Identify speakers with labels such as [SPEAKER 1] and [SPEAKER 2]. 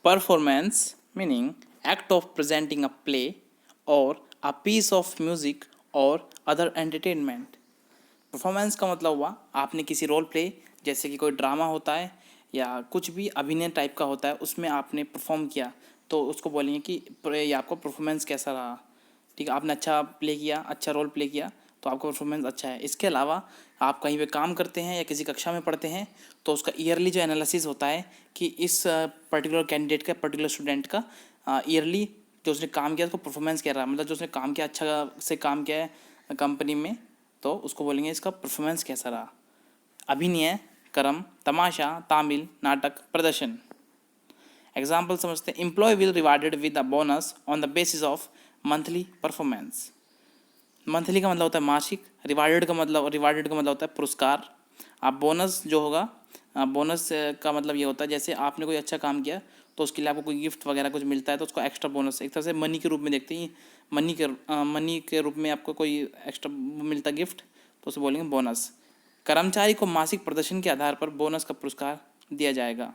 [SPEAKER 1] Performance meaning act of presenting a play or a piece of music or other entertainment. Performance का मतलब हुआ आपने किसी role play, जैसे कि कोई ड्रामा होता है या कुछ भी अभिनय टाइप का होता है, उसमें आपने परफॉर्म किया तो उसको बोलेंगे कि ये आपका परफॉर्मेंस कैसा रहा। ठीक है, आपने अच्छा प्ले किया, अच्छा रोल प्ले किया तो आपका परफॉर्मेंस अच्छा है। इसके अलावा आप कहीं पे काम करते हैं या किसी कक्षा में पढ़ते हैं तो उसका ईयरली जो एनालिसिस होता है कि इस पर्टिकुलर कैंडिडेट का, पर्टिकुलर स्टूडेंट का ईयरली जो उसने काम किया उसको परफॉर्मेंस क्या रहा, मतलब जो उसने काम किया, अच्छा से काम किया है कंपनी में, तो उसको बोलेंगे इसका परफॉर्मेंस कैसा रहा। अभिनय, कर्म, तमाशा, तामिल, नाटक, प्रदर्शन। एग्जाम्पल समझते हैं। Employ will rewarded with a bonus on the basis of monthly performance. Monthly का मतलब होता है मासिक, रिवार्डेड का मतलब होता है पुरस्कार। आप बोनस जो होगा, बोनस का मतलब ये होता है जैसे आपने कोई अच्छा काम किया तो उसके लिए आपको कोई गिफ्ट वगैरह कुछ मिलता है तो उसको एक्स्ट्रा बोनस, एक तरह से मनी के रूप में देखते हैं। मनी के रूप में आपको कोई एक्स्ट्रा मिलता है गिफ्ट तो उसे बोलेंगे बोनस। कर्मचारी को मासिक प्रदर्शन के आधार पर बोनस का पुरस्कार दिया जाएगा।